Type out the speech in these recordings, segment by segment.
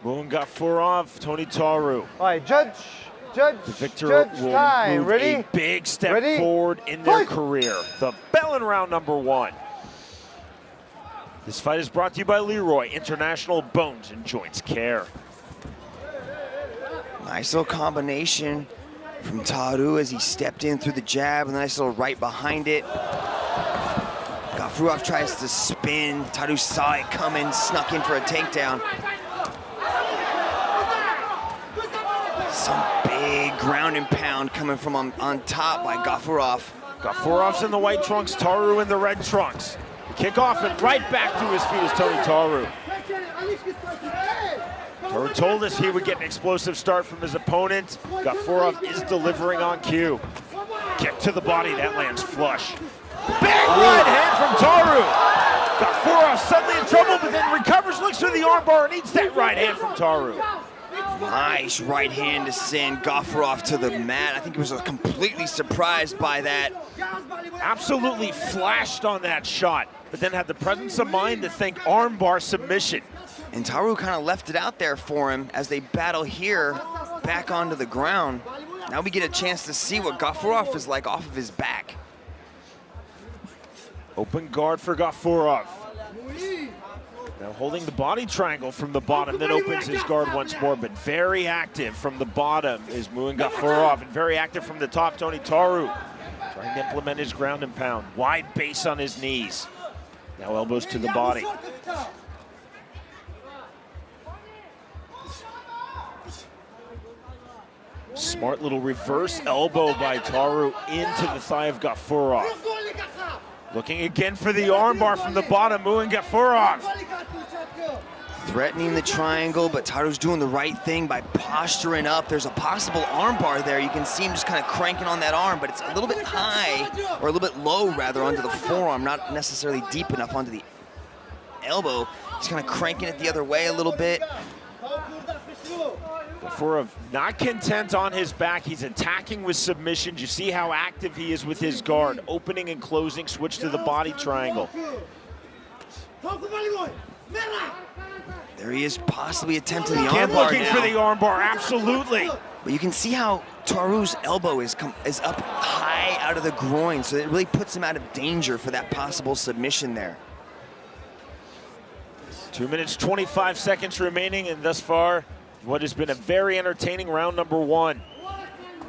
Gafurov, Tony Taru. All right, judge, The victor will time. move Ready? a big step forward in their career. The bell in round number 1. This fight is brought to you by Leroy International Bones and Joints Care. Nice little combination from Taru as he stepped in through the jab, and a nice little right behind it. Gafurov tries to spin. Taru saw it coming, snuck in for a takedown. Some big ground and pound coming from on top by Gafurov. Gafurov's in the white trunks, Taru in the red trunks. The kick off and right back to his feet is Tony Taru. Taru told us he would get an explosive start from his opponent. Gafurov is delivering on cue. Kick to the body, that lands flush. Big right hand from Taru. Gafurov suddenly in trouble, but then recovers, looks for the armbar, and eats that right hand from Taru. Nice right hand to send Gafurov to the mat. I think he was completely surprised by that. Absolutely flashed on that shot, but then had the presence of mind to think armbar submission. And Taru kind of left it out there for him as they battle here back onto the ground. Now we get a chance to see what Gafurov is like off of his back. Open guard for Gafurov. Now holding the body triangle from the bottom, then opens his guard once more, but very active from the bottom is Gafurov, and very active from the top, Tony Taru. Trying to implement his ground and pound. Wide base on his knees. Now elbows to the body. Smart little reverse elbow by Taru into the thigh of Gafurov. Looking again for the armbar from the bottom, Gafurov. Threatening the triangle, but Taru's doing the right thing by posturing up. There's a possible armbar there. You can see him just kind of cranking on that arm, but it's a little bit high, or a little bit low rather, onto the forearm, not necessarily deep enough onto the elbow. He's kind of cranking it the other way a little bit. Gafurov not content on his back, he's attacking with submissions. You see how active he is with his guard. Opening and closing, switch to the body triangle. There he is, possibly attempting the Again armbar looking now. for the armbar, absolutely. But you can see how Taru's elbow is up high out of the groin, so it really puts him out of danger for that possible submission there. 2 minutes, 25 seconds remaining, and thus far, what has been a very entertaining round number 1.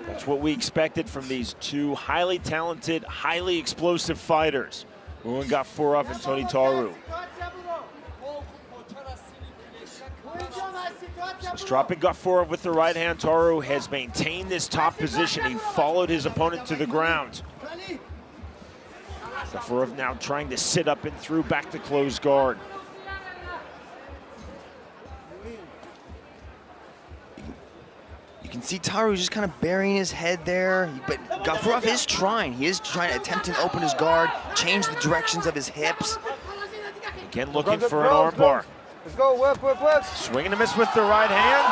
That's what we expected from these two highly talented, highly explosive fighters, Gafurov and Tony Taru. Just dropping Gafurov with the right hand. Taru has maintained this top position. He followed his opponent to the ground. Gafurov now trying to sit up and through back to close guard. You can see Taru just kind of burying his head there, but Gafurov is trying. He is trying to attempt to open his guard, change the directions of his hips. Again looking for an armbar. Let's go, work. Swing and a miss with the right hand.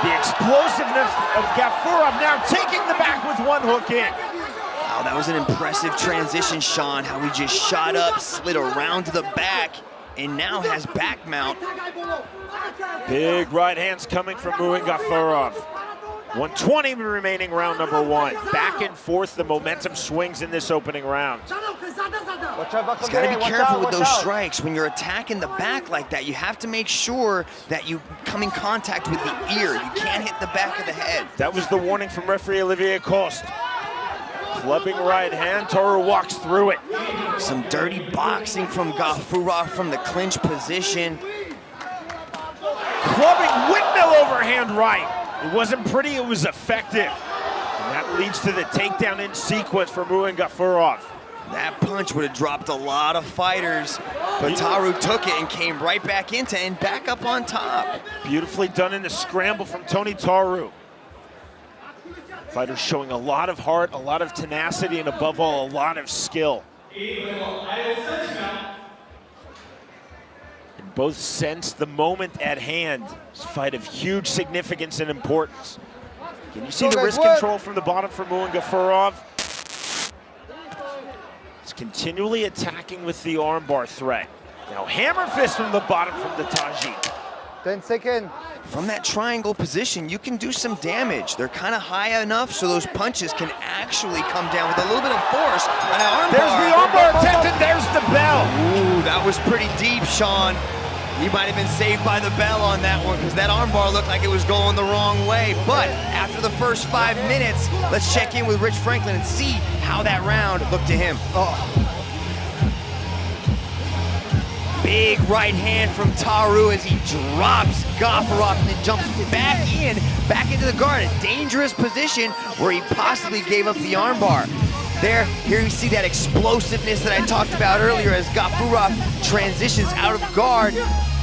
The explosiveness of Gafurov now taking the back with one hook in. Wow, that was an impressive transition, Sean, how he just shot up, slid around to the back, and now has back mount. Big right hands coming from Gafurov. 120 remaining round number 1. Back and forth, the momentum swings in this opening round. He's got to be careful with those strikes. When you're attacking the back like that, you have to make sure that you come in contact with the ear. You can't hit the back of the head. That was the warning from referee Olivier Coste. Clubbing right hand, Taru walks through it. Some dirty boxing from Gafurov from the clinch position. Clubbing windmill overhand right. It wasn't pretty, it was effective. And that leads to the takedown in sequence for Gafurov. That punch would have dropped a lot of fighters, but Taru took it and came right back into and back up on top. Beautifully done in the scramble from Tony Taru. Fighter showing a lot of heart, a lot of tenacity, and above all, a lot of skill. And both sense the moment at hand. It's a fight of huge significance and importance. Can you see the wrist control from the bottom for Gafurov? He's continually attacking with the armbar threat. Now hammer fist from the bottom from the Taджik. 10 seconds. From that triangle position, you can do some damage. They're kind of high enough so those punches can actually come down with a little bit of force. And an arm There's the armbar attempted, there's the bell. Ooh, that was pretty deep, Sean. He might have been saved by the bell on that one because that armbar looked like it was going the wrong way. But after the first 5 minutes, let's check in with Rich Franklin and see how that round looked to him. Big right hand from Taru as he drops Gafurov and then jumps back into the guard. A dangerous position where he possibly gave up the armbar. Here you see that explosiveness that I talked about earlier as Gafurov transitions out of guard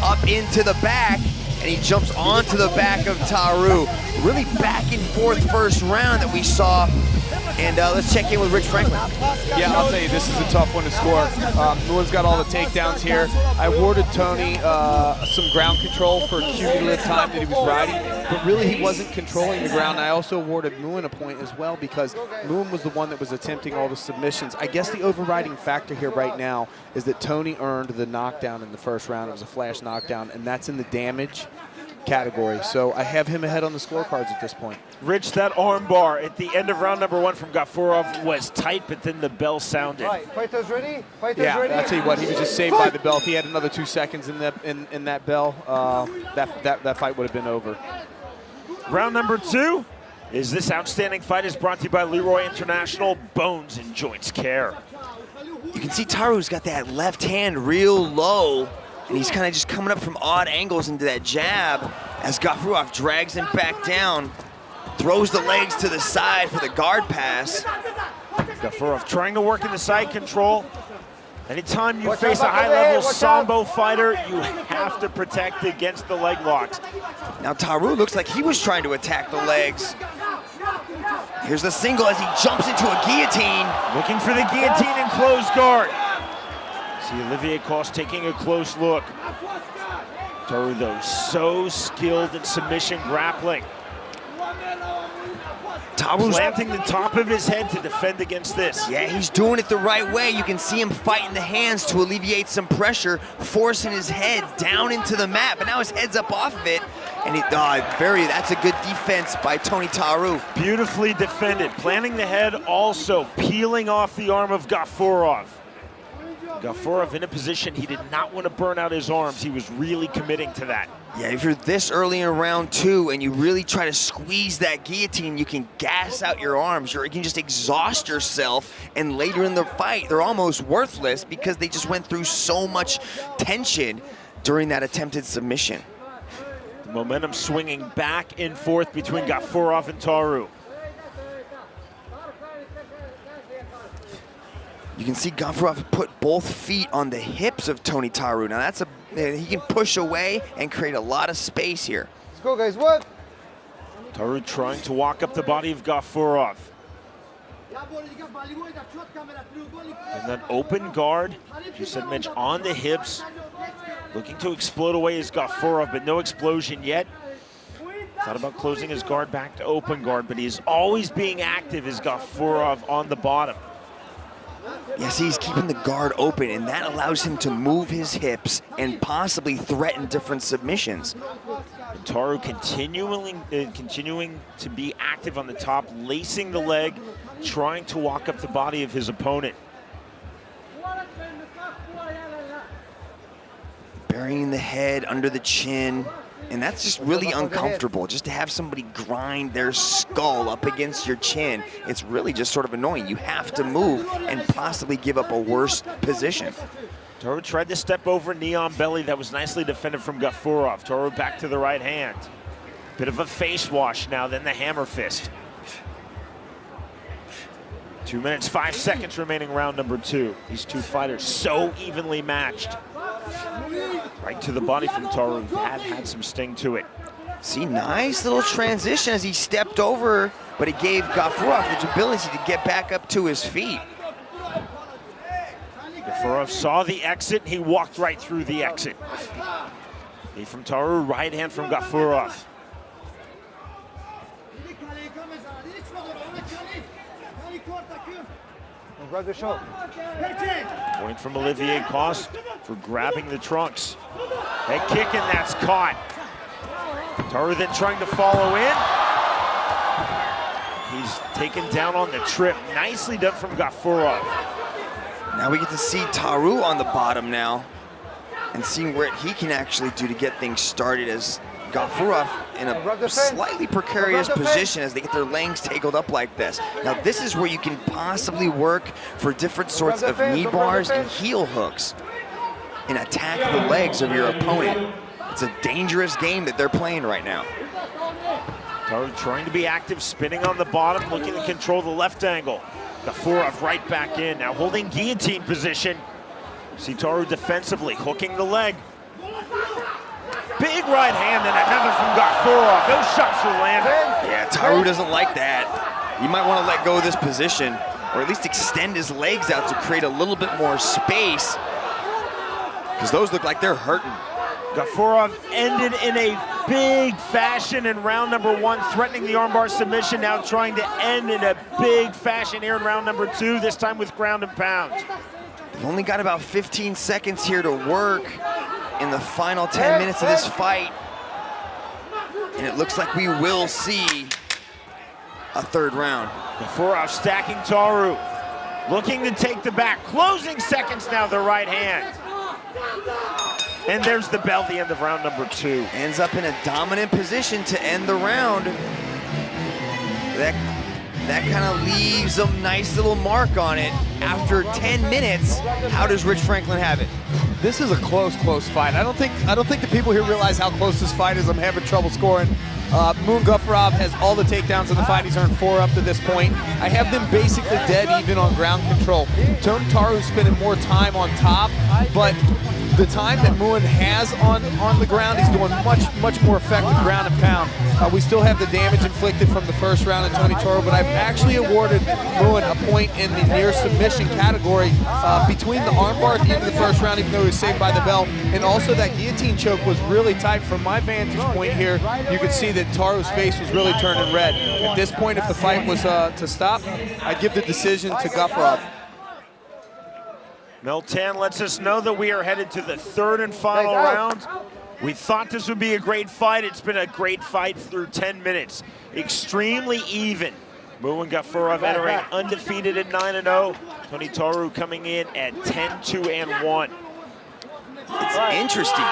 up into the back, and he jumps onto the back of Taru. Really back and forth first round that we saw. And let's check in with Rich Franklin. Yeah, I'll tell you, this is a tough one to score. Nguyen's got all the takedowns here. I awarded Tony some ground control for cumulative time that he was riding, but really he wasn't controlling the ground. I also awarded Nguyen a point as well because Nguyen was the one that was attempting all the submissions. I guess the overriding factor here right now is that Tony earned the knockdown in the first round. It was a flash knockdown, and that's in the damage category. So I have him ahead on the scorecards at this point. Rich, that armbar at the end of round number 1 from Gafurov was tight, but then the bell sounded. Right, fighters ready? Fighters Yeah, ready? I'll tell you what, he was just saved by the bell. If he had another 2 seconds in that bell, that fight would have been over. Round number 2 is this outstanding fight is brought to you by Leroy International Bones and Joints Care. You can see Taru's got that left hand real low, and he's kind of just coming up from odd angles into that jab as Gafurov drags him back down, throws the legs to the side for the guard pass. Gafurov trying to work in the side control. Anytime you Watch face out, a high-level watch sambo fighter, you have to protect against the leg locks. Now Taru looks like he was trying to attack the legs. Here's the single as he jumps into a guillotine. Looking for the guillotine and closed guard. See Olivier Coste taking a close look. Taru, though, so skilled in submission grappling. Taru's planting the top of his head to defend against this. Yeah, he's doing it the right way. You can see him fighting the hands to alleviate some pressure, forcing his head down into the mat, but now his head's up off of it. And that's a good defense by Tony Taru. Beautifully defended, planting the head, also peeling off the arm of Gafurov. Gafurov in a position he did not want to burn out his arms. He was really committing to that. Yeah, if you're this early in round 2 and you really try to squeeze that guillotine, you can gas out your arms. You can just exhaust yourself, and later in the fight, they're almost worthless because they just went through so much tension during that attempted submission. The momentum swinging back and forth between Gafurov and Taru. You can see Gafurov put both feet on the hips of Tony Taru. Now he can push away and create a lot of space here. Let's go, guys, what? Taru trying to walk up the body of Gafurov. And then open guard, as you said, Mitch, on the hips. Looking to explode away is Gafurov, but no explosion yet. Thought about closing his guard back to open guard, but he's always being active as Gafurov on the bottom. Yes, he's keeping the guard open, and that allows him to move his hips and possibly threaten different submissions. And Taru continuing to be active on the top, lacing the leg, trying to walk up the body of his opponent. Burying the head under the chin. And that's just really uncomfortable, just to have somebody grind their skull up against your chin. It's really just sort of annoying. You have to move and possibly give up a worse position. Taru tried to step over knee on belly. That was nicely defended from Gafurov. Taru back to the right hand. Bit of a face wash now, then the hammer fist. 2 minutes, 5 seconds remaining round number 2. These two fighters so evenly matched. Right to the body from Taru, had some sting to it. See, nice little transition as he stepped over, but it gave Gafurov the ability to get back up to his feet. Gafurov saw the exit, he walked right through the exit. Knee from Taru, right hand from Gafurov. Grab the shot. Point from Olivier Coste for grabbing the trunks. That kick, and that's caught. Taru then trying to follow in. He's taken down on the trip. Nicely done from Gafurov. Now we get to see Taru on the bottom now and seeing what he can actually do to get things started, as Gafurov in a slightly precarious position as they get their legs tangled up like this. Now this is where you can possibly work for different sorts of knee bars and heel hooks and attack the legs of your opponent. It's a dangerous game that they're playing right now. Taru trying to be active, spinning on the bottom, looking to control the left angle. Gafurov right back in, now holding guillotine position. See Taru defensively, hooking the leg. Big right hand and another from Gafurov. Those shots are landing. Yeah, Taru doesn't like that. He might want to let go of this position, or at least extend his legs out to create a little bit more space, because those look like they're hurting. Gafurov ended in a big fashion in round number 1, threatening the armbar submission, now trying to end in a big fashion here in round number 2, this time with ground and pound. We've only got about 15 seconds here to work in the final 10 minutes of this fight. And it looks like we will see a third round. Gafurov stacking Taru, looking to take the back. Closing seconds now, the right hand. And there's the bell, the end of round number 2. Ends up in a dominant position to end the round. That kind of leaves a nice little mark on it. After 10 minutes, how does Rich Franklin have it? This is a close fight. I don't think the people here realize how close this fight is. I'm having trouble scoring. Moon Gafurov has all the takedowns in the fight. He's earned 4 up to this point. I have them basically dead even on ground control. Tony Taru's spending more time on top, but the time that Moon has on the ground, he's doing much more effective ground and pound. We still have the damage inflicted from the first round of Tony Taru, but I've actually awarded Moon a point in the near submission category between the armbar at the end of the first round, even though he was saved by the bell, and also that guillotine choke was really tight. From my vantage point here, you could see that Taru's face was really turning red. At this point, if the fight was to stop, I'd give the decision to Gafurov. Meltan lets us know that we are headed to the 3rd and final round. We thought this would be a great fight. It's been a great fight through 10 minutes. Extremely even. Moon Gafurov entering undefeated at 9-0. Tony Taru coming in at 10-2-1. It's interesting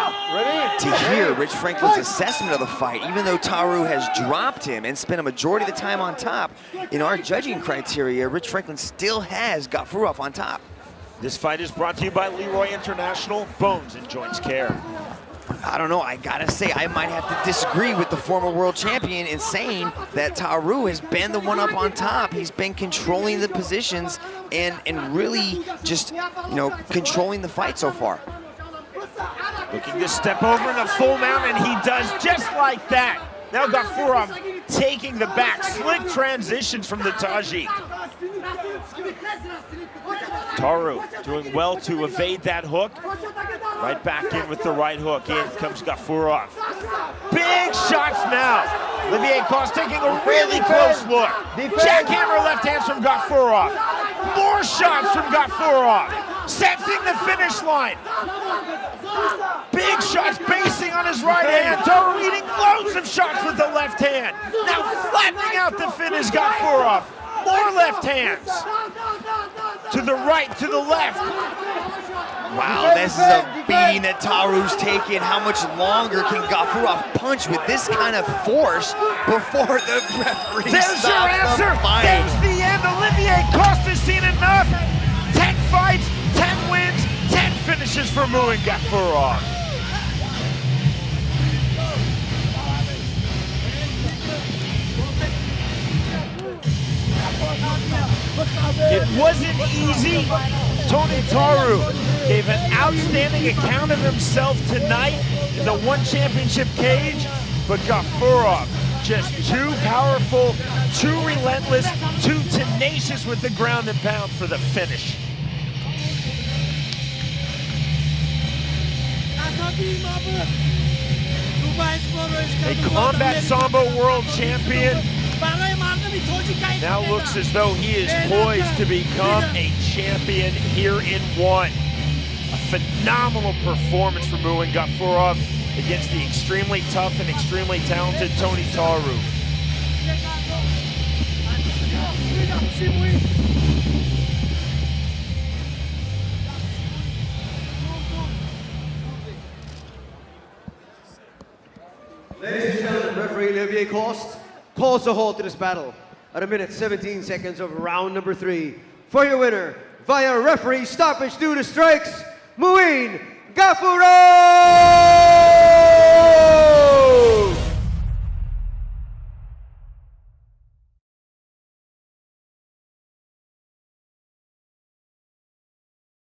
to hear Rich Franklin's assessment of the fight. Even though Taru has dropped him and spent a majority of the time on top, in our judging criteria, Rich Franklin still has Gafurov on top. This fight is brought to you by Leroy International, Bones and Joints Care. I don't know, I gotta say, I might have to disagree with the former world champion in saying that Taru has been the one up on top. He's been controlling the positions and really just, controlling the fight so far. Looking to step over in the full mount, and he does just like that. Now Gafurov taking the back, slick transitions from the Taджik. Taru doing well to evade that hook. Right back in with the right hook. In comes Gafurov. Big shots now. Olivier Coste taking a really close look. Jackhammer left hands from Gafurov. More shots from Gafurov. Sensing the finish line. Big shots basing on his right hand. Taru eating loads of shots with the left hand. Now flattening out the finish, Gafurov. More left hands. To the right, to the left. Wow, this is a beating that Taru's taken. How much longer can Gafurov punch with this kind of force before the referee There's your stops answer. the fight? There's the end. Olivier Coste has seen enough. 10 fights, 10 wins, 10 finishes for Moon Gafurov. It wasn't easy. Tony Taru gave an outstanding account of himself tonight in the one championship cage, but Gafurov just too powerful, too relentless, too tenacious with the ground and pound for the finish. A combat sambo world champion now looks as though he is poised to become a champion here in one. A phenomenal performance from Moon Gafurov. against the extremely tough and extremely talented Tony Taru. Ladies and gentlemen, referee Olivier Coste calls a halt to this battle at 1:17 seconds of round number 3. For your winner, via referee stoppage due to strikes, Muin Gafurov!